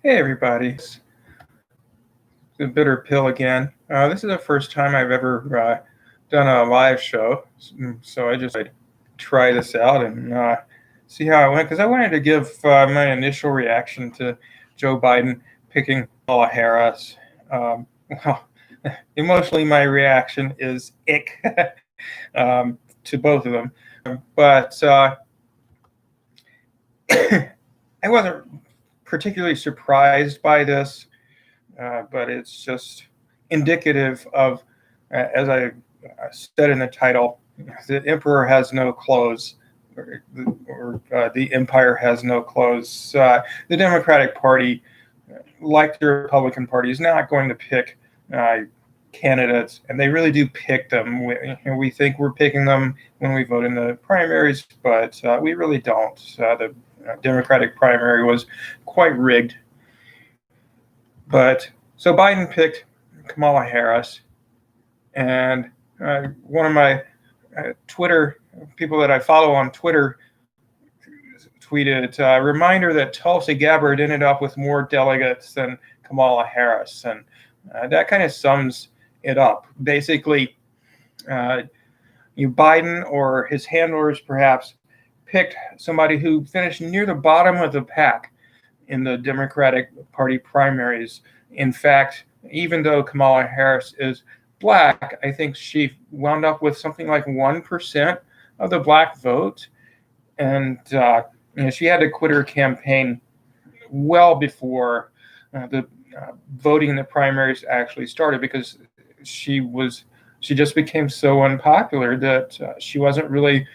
Hey everybody, it's the bitter pill again. This is the first time I've ever done a live show, so I just try this out and see how it went because I wanted to give my initial reaction to Joe Biden picking Kamala Harris. Well, emotionally, my reaction is ick to both of them, but I wasn't particularly surprised by this. But it's just indicative of, as I said in the title, the emperor has no clothes, or the empire has no clothes. The Democratic Party, like the Republican Party, is not going to pick uh, candidates, and they really do pick them. We think we're picking them when we vote in the primaries, but we really don't. The Democratic primary was quite rigged. But so Biden picked Kamala Harris, and one of my Twitter people that I follow on Twitter tweeted, reminder that Tulsi Gabbard ended up with more delegates than Kamala Harris. And that kind of sums it up. Basically, uh, Biden or his handlers perhaps picked somebody who finished near the bottom of the pack in the Democratic Party primaries. In fact, even though Kamala Harris is black, I think she wound up with something like 1% of the black vote. And she had to quit her campaign well before the voting in the primaries actually started because she just became so unpopular that she wasn't really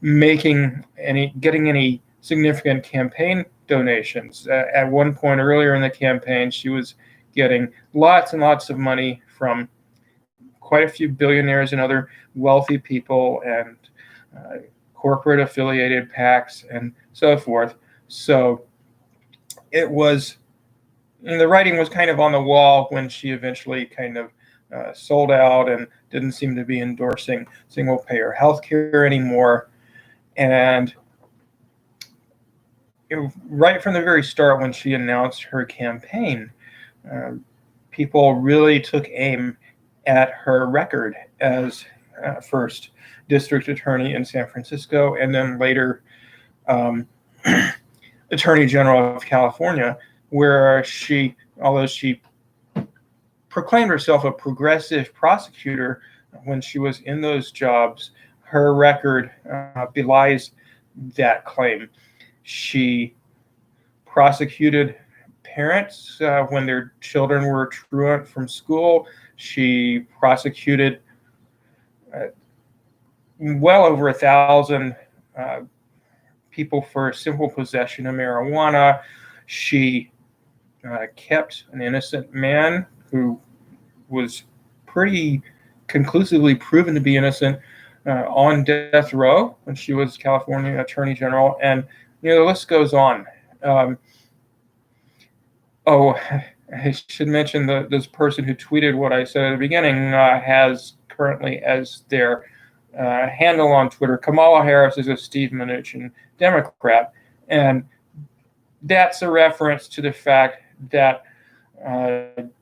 getting any significant campaign donations. At one point earlier in the campaign, she was getting lots and lots of money from quite a few billionaires and other wealthy people and uh, corporate affiliated PACs and so forth. So it was, the writing was kind of on the wall when she eventually kind of sold out and didn't seem to be endorsing single payer healthcare anymore. And right from the very start, when she announced her campaign, uh, people really took aim at her record as first district attorney in San Francisco and then later um, attorney general of California, where although she proclaimed herself a progressive prosecutor when she was in those jobs, her record belies that claim. She prosecuted parents when their children were truant from school. She prosecuted uh, well over 1,000 uh, people for simple possession of marijuana. She kept an innocent man who was pretty conclusively proven to be innocent on death row when she was California Attorney General, and the list goes on. Um, oh, I should mention that this person who tweeted what I said at the beginning has currently as their handle on Twitter, Kamala Harris is a Steve Mnuchin Democrat, and that's a reference to the fact that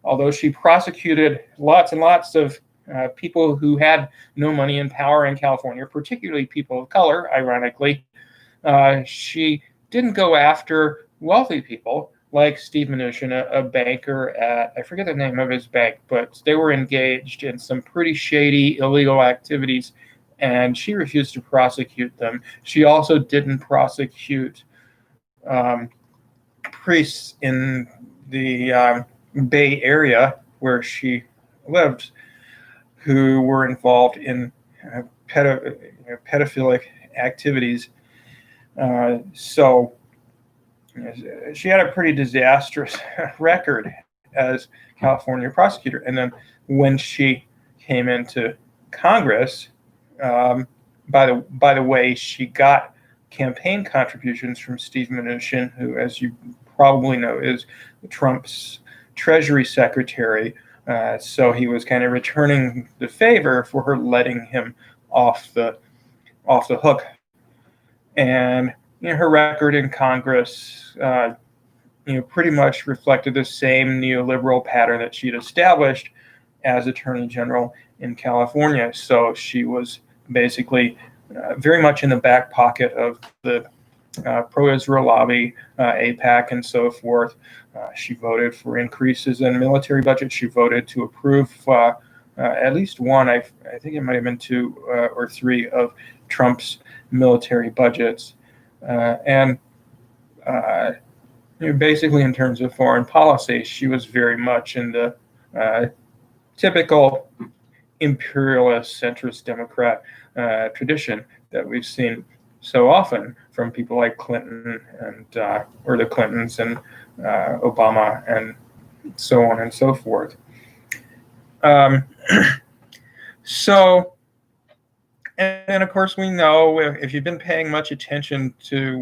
although she prosecuted lots and lots of people who had no money and power in California, particularly people of color, ironically, she didn't go after wealthy people like Steve Mnuchin, a banker at, I forget the name of his bank, but they were engaged in some pretty shady illegal activities, and she refused to prosecute them. She also didn't prosecute um, priests in the Bay Area where she lived who were involved in pedophilic activities. So she had a pretty disastrous record as California prosecutor. And then when she came into Congress, by the way, she got campaign contributions from Steve Mnuchin, who, as you probably know, is Trump's Treasury Secretary. So he was kind of returning the favor for her letting him off the hook. And her record in Congress pretty much reflected the same neoliberal pattern that she'd established as Attorney General in California. So she was basically very much in the back pocket of the pro-Israel lobby, AIPAC, and so forth. She voted for increases in military budget. She voted to approve at least one, I think it might have been two or three of Trump's military budgets. And basically, in terms of foreign policy, she was very much in the typical imperialist centrist Democrat tradition that we've seen so often from people like Clinton and or the Clintons and Obama and so on and so forth. So, and then of course we know, if you've been paying much attention to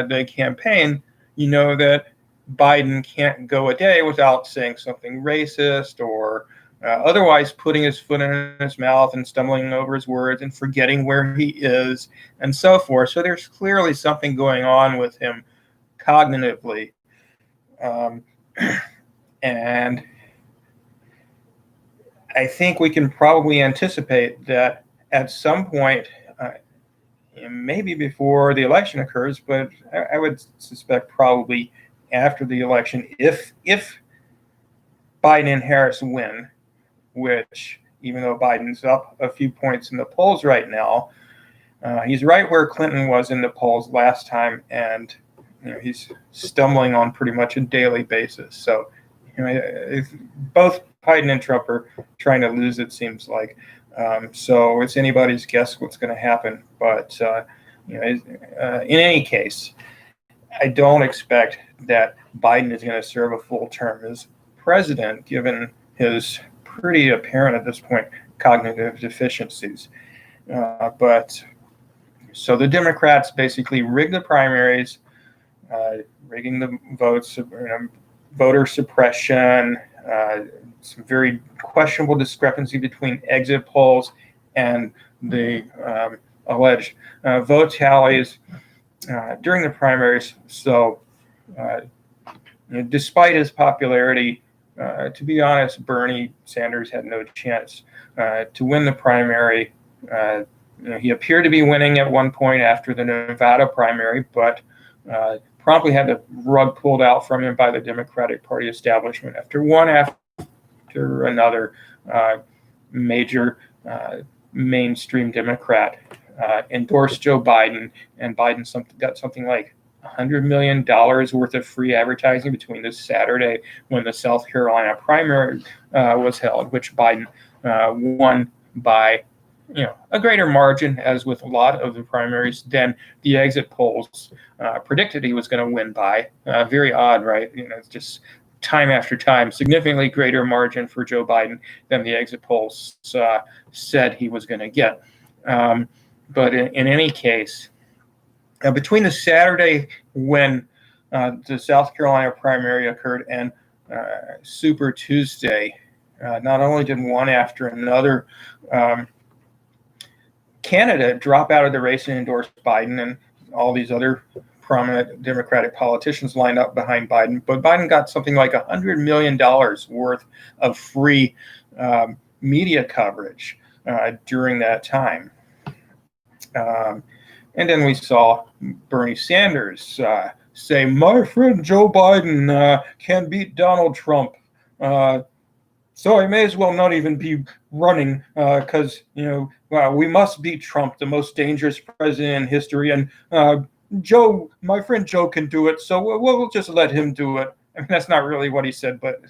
the campaign, you know that Biden can't go a day without saying something racist or otherwise putting his foot in his mouth and stumbling over his words and forgetting where he is and so forth. So there's clearly something going on with him cognitively. And I think we can probably anticipate that at some point, maybe before the election occurs, but I would suspect probably after the election, if Biden and Harris win, which, even though Biden's up a few points in the polls right now, he's right where Clinton was in the polls last time, and he's stumbling on pretty much a daily basis. So, both Biden and Trump are trying to lose, it seems like. So it's anybody's guess what's going to happen. But in any case, I don't expect that Biden is going to serve a full term as president, given his pretty apparent at this point cognitive deficiencies. But so the Democrats basically rigged the primaries, rigging the votes, voter suppression, some very questionable discrepancy between exit polls and the alleged vote tallies during the primaries. So despite his popularity, to be honest, Bernie Sanders had no chance to win the primary. He appeared to be winning at one point after the Nevada primary, but promptly had the rug pulled out from him by the Democratic Party establishment after one after another major mainstream Democrat endorsed Joe Biden, and Biden got something like $100 million worth of free advertising between this Saturday when the South Carolina primary was held, which Biden won by a greater margin, as with a lot of the primaries, than the exit polls predicted he was going to win by. Very odd, right? It's just time after time, significantly greater margin for Joe Biden than the exit polls said he was going to get. But in any case, between the Saturday when the South Carolina primary occurred and Super Tuesday, not only did one after another candidate drop out of the race and endorse Biden, and all these other prominent Democratic politicians lined up behind Biden, but Biden got something like $100 million worth of free media coverage during that time. And then we saw Bernie Sanders say, "My friend Joe Biden can beat Donald Trump. So I may as well not even be running because, we must beat Trump, the most dangerous president in history. And Joe, my friend Joe can do it. So we'll just let him do it." I mean, that's not really what he said, but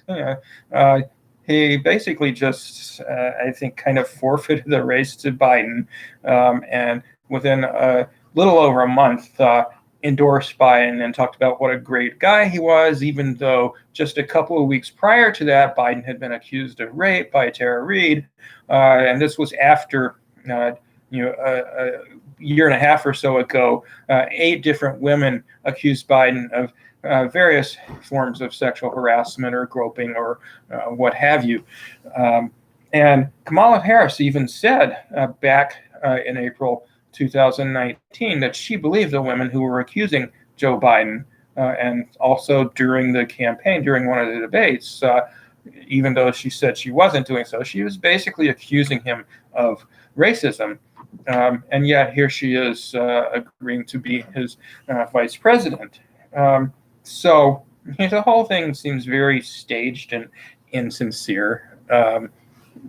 he basically just, I think, kind of forfeited the race to Biden. And within a little over a month, endorsed Biden and talked about what a great guy he was, even though just a couple of weeks prior to that, Biden had been accused of rape by Tara Reid. And this was after, a year and a half or so ago, 8 different women accused Biden of various forms of sexual harassment or groping or what have you. And Kamala Harris even said back in April 2019 that she believed the women who were accusing Joe Biden and also during the campaign, during one of the debates, even though she said she wasn't doing so, she was basically accusing him of racism. And yet here she is agreeing to be his vice president. So the whole thing seems very staged and insincere.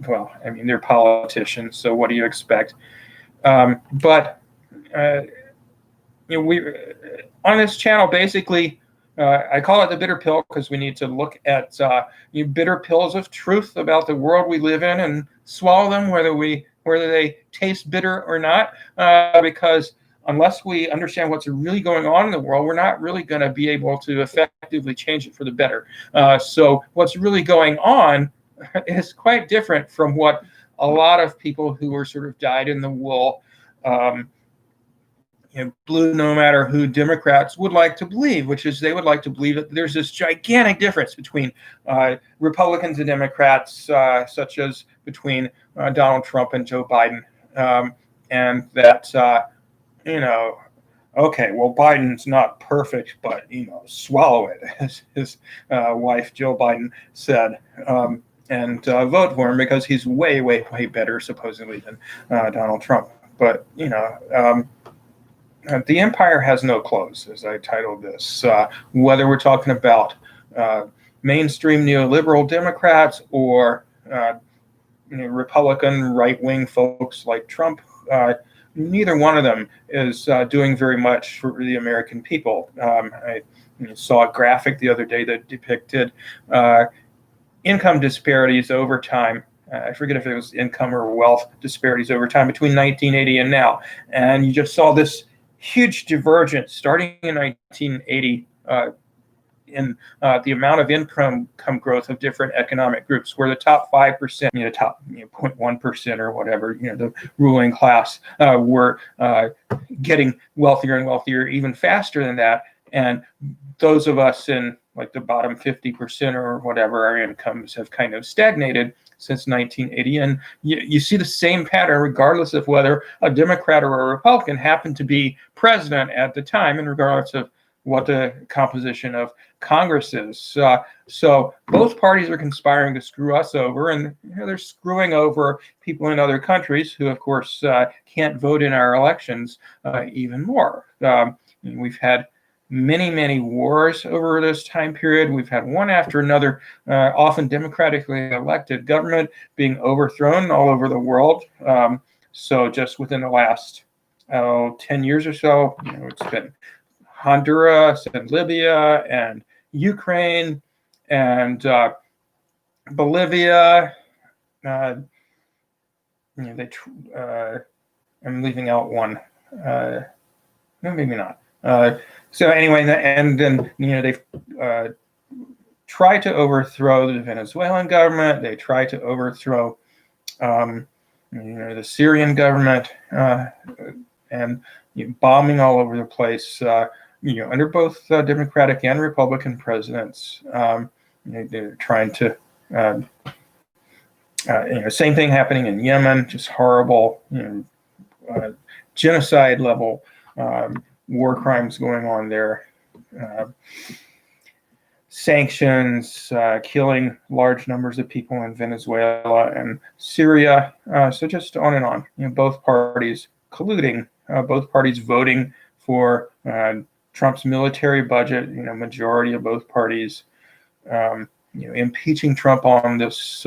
Well, I mean, they're politicians, so what do you expect? But we on this channel, basically, I call it the bitter pill because we need to look at bitter pills of truth about the world we live in and swallow them, whether they taste bitter or not. Because unless we understand what's really going on in the world, we're not really going to be able to effectively change it for the better. So what's really going on is quite different from what a lot of people who were sort of dyed in the wool, blue no matter who Democrats would like to believe, which is they would like to believe that there's this gigantic difference between Republicans and Democrats, such as between Donald Trump and Joe Biden, and that okay, well, Biden's not perfect, but swallow it, as his wife Joe Biden said. And vote for him because he's way, way, way better, supposedly, than Donald Trump. But, the empire has no clothes, as I titled this. Whether we're talking about mainstream neoliberal Democrats or Republican right-wing folks like Trump, neither one of them is doing very much for the American people. I saw a graphic the other day that depicted income disparities over time. I forget if it was income or wealth disparities over time between 1980 and now. And you just saw this huge divergence starting in 1980 in the amount of income growth of different economic groups, where the top 5%, top 0.1% or whatever, the ruling class were getting wealthier and wealthier even faster than that. And those of us in like the bottom 50% or whatever, our incomes have kind of stagnated since 1980. And you see the same pattern regardless of whether a Democrat or a Republican happened to be president at the time, and regardless of what the composition of Congress is. So both parties are conspiring to screw us over, and they're screwing over people in other countries who, of course, can't vote in our elections even more. We've had many, many wars over this time period. We've had one after another, often democratically elected government being overthrown all over the world. So just within the last 10 years or so, it's been Honduras and Libya and Ukraine and Bolivia. I'm leaving out one. No, maybe not. So anyway, and then they've tried to overthrow the Venezuelan government. They tried to overthrow the Syrian government, and bombing all over the place. Under both Democratic and Republican presidents, they're trying to. Same thing happening in Yemen, just horrible, genocide level war crimes going on there. Sanctions, killing large numbers of people in Venezuela and Syria. So just on and on. Both parties colluding, both parties voting for Trump's military budget. Majority of both parties, impeaching Trump on this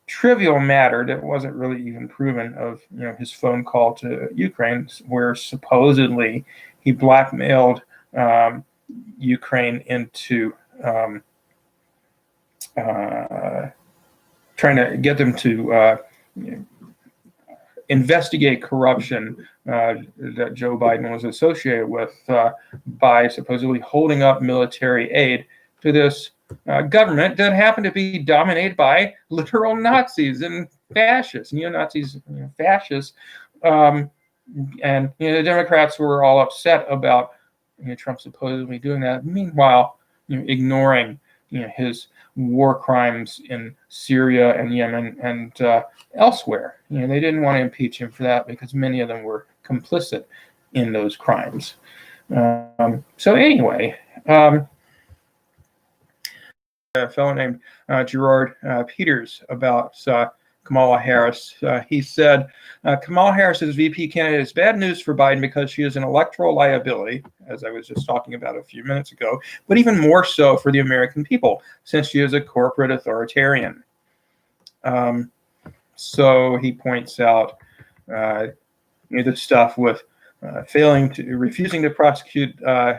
trivial matter that wasn't really even proven of his phone call to Ukraine, where supposedly he blackmailed Ukraine into trying to get them to investigate corruption that Joe Biden was associated with by supposedly holding up military aid to this government that happened to be dominated by literal Nazis and fascists, neo-Nazis, fascists. And the Democrats were all upset about Trump supposedly doing that. Meanwhile, ignoring his war crimes in Syria and Yemen and elsewhere. They didn't want to impeach him for that because many of them were complicit in those crimes. So anyway, a fellow named Gerard Peters about Kamala Harris. He said, Kamala Harris as VP candidate is bad news for Biden because she is an electoral liability, as I was just talking about a few minutes ago, but even more so for the American people, since she is a corporate authoritarian. So he points out the stuff with refusing to prosecute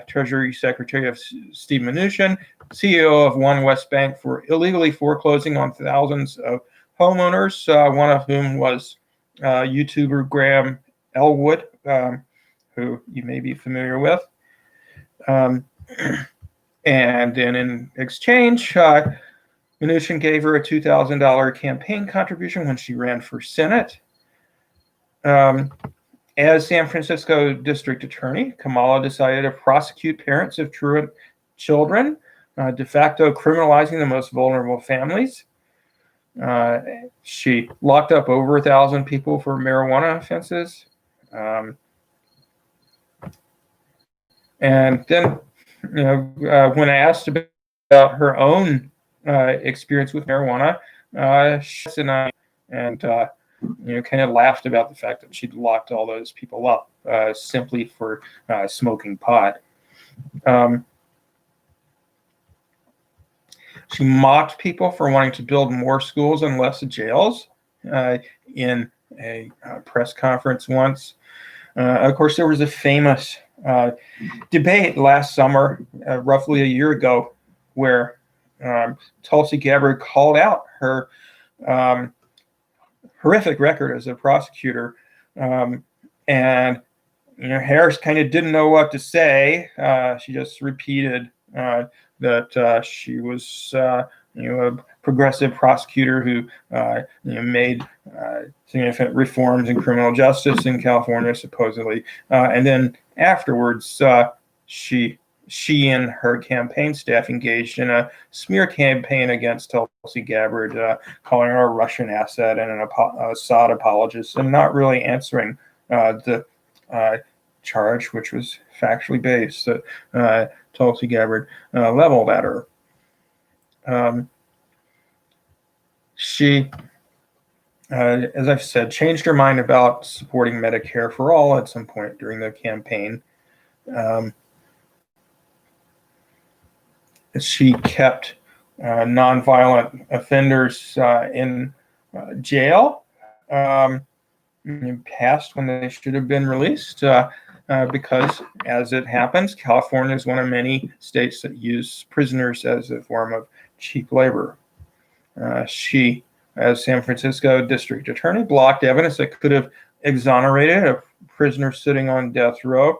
Treasury Secretary of Steve Mnuchin, CEO of One West Bank, for illegally foreclosing on thousands of homeowners, one of whom was YouTuber Graham Elwood, who you may be familiar with. And then in exchange, Mnuchin gave her a $2,000 campaign contribution when she ran for Senate. As San Francisco District Attorney, Kamala decided to prosecute parents of truant children, de facto criminalizing the most vulnerable families. She locked up over 1,000 people for marijuana offenses. And then, when I asked about her own experience with marijuana, she kind of laughed about the fact that she'd locked all those people up simply for smoking pot. She mocked people for wanting to build more schools and less jails in a press conference once. Of course, there was a famous debate last summer, roughly a year ago, where Tulsi Gabbard called out her horrific record as a prosecutor, and Harris kind of didn't know what to say. She just repeated that she was a progressive prosecutor who made significant reforms in criminal justice in California, supposedly, and then afterwards she and her campaign staff engaged in a smear campaign against Tulsi Gabbard, calling her a Russian asset and an Assad apologist, and not really answering the charge, which was factually based, that Tulsi Gabbard leveled at her. She, as I've said, changed her mind about supporting Medicare for all at some point during the campaign. She kept nonviolent offenders in jail past when they should have been released because, as it happens, California is one of many states that use prisoners as a form of cheap labor. She, as San Francisco District Attorney, blocked evidence that could have exonerated a prisoner sitting on death row.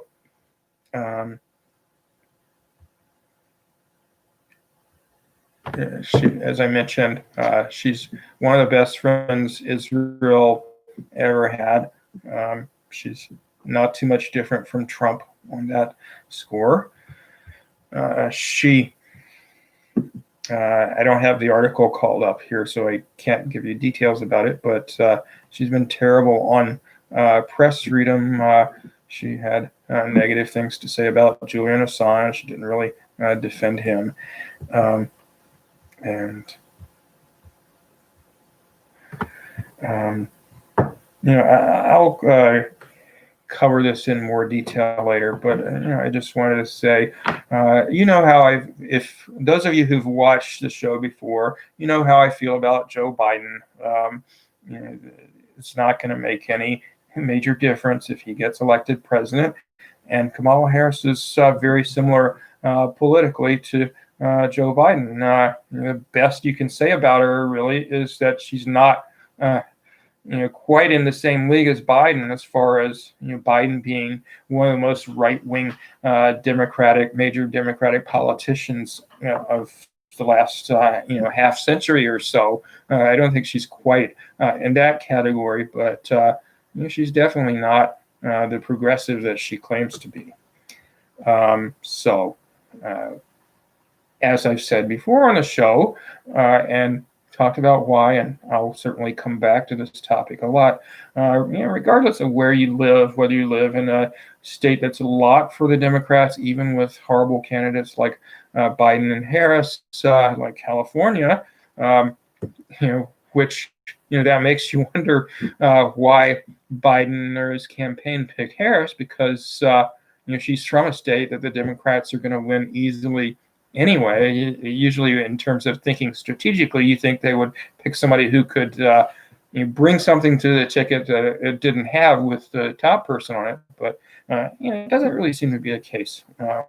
As I mentioned, she's one of the best friends Israel ever had. She's not too much different from Trump on that score. I don't have the article called up here, so I can't give you details about it, but she's been terrible on press freedom. She had negative things to say about Julian Assange. She didn't really defend him. I'll cover this in more detail later, but I just wanted to say, how if those of you who've watched the show before, how I feel about Joe Biden. It's not going to make any major difference if he gets elected president, and Kamala Harris is very similar politically to Joe Biden. The best you can say about her really is that she's not quite in the same league as Biden, as far as Biden being one of the most right-wing major Democratic politicians of the last half century or so. I don't think she's quite in that category, but she's definitely not the progressive that she claims to be. As I've said before on the show, and talked about why, and I'll certainly come back to this topic a lot. Regardless of where you live, whether you live in a state that's a lot for the Democrats, even with horrible candidates like Biden and Harris, like California, um, which that makes you wonder why Biden or his campaign picked Harris, because she's from a state that the Democrats are going to win easily anyway. Usually, in terms of thinking strategically, you think they would pick somebody who could bring something to the ticket that it didn't have with the top person on it. But it doesn't really seem to be the case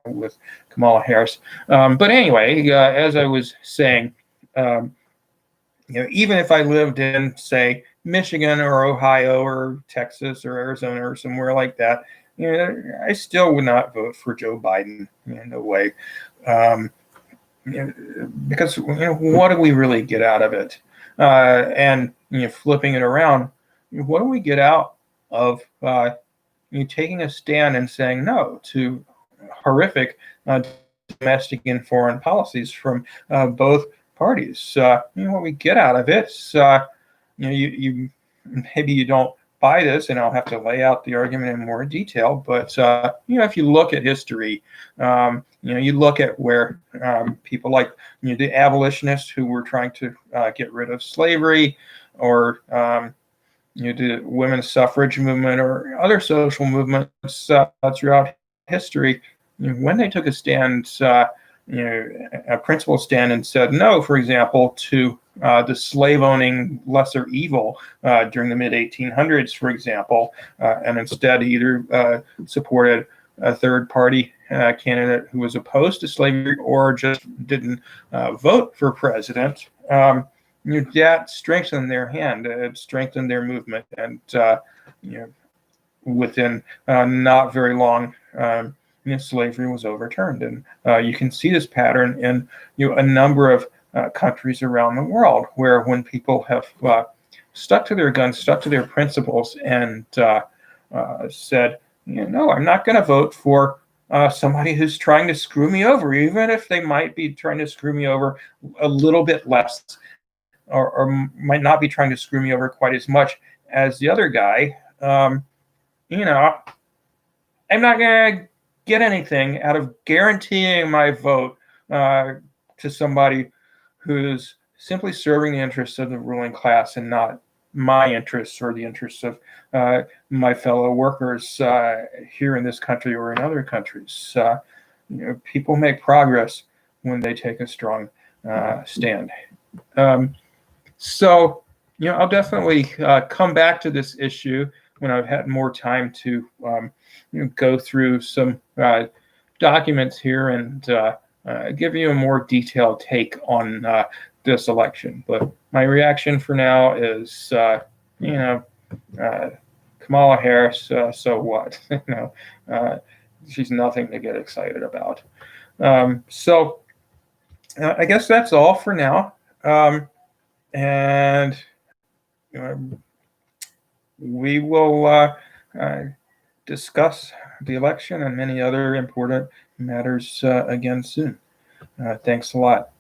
with Kamala Harris. But anyway, as I was saying, even if I lived in, say, Michigan or Ohio or Texas or Arizona or somewhere like that, I still would not vote for Joe Biden. No way. Because what do we really get out of it? And flipping it around, what do we get out of taking a stand and saying no to horrific domestic and foreign policies from both parties? What we get out of it, you maybe you don't buy this, and I'll have to lay out the argument in more detail. But if you look at history, you look at where people like the abolitionists who were trying to get rid of slavery, or the women's suffrage movement, or other social movements throughout history, when they took a stand, a principled stand, and said no, for example, to the slave-owning lesser evil during the mid-1800s, for example, and instead either supported a third-party candidate who was opposed to slavery, or just didn't vote for president, that strengthened their hand. It strengthened their movement, and within not very long, slavery was overturned. And you can see this pattern in a number of countries around the world, where when people have stuck to their guns, stuck to their principles, and said, no, I'm not going to vote for somebody who's trying to screw me over, even if they might be trying to screw me over a little bit less, or might not be trying to screw me over quite as much as the other guy. I'm not going to get anything out of guaranteeing my vote to somebody who's simply serving the interests of the ruling class, and not my interests or the interests of my fellow workers here in this country or in other countries. People make progress when they take a strong stand. So, I'll definitely come back to this issue when I've had more time to go through some documents here and give you a more detailed take on this election. But my reaction for now is, Kamala Harris, so what? She's nothing to get excited about. So I guess that's all for now. And we will discuss the election and many other important matters again soon. Thanks a lot.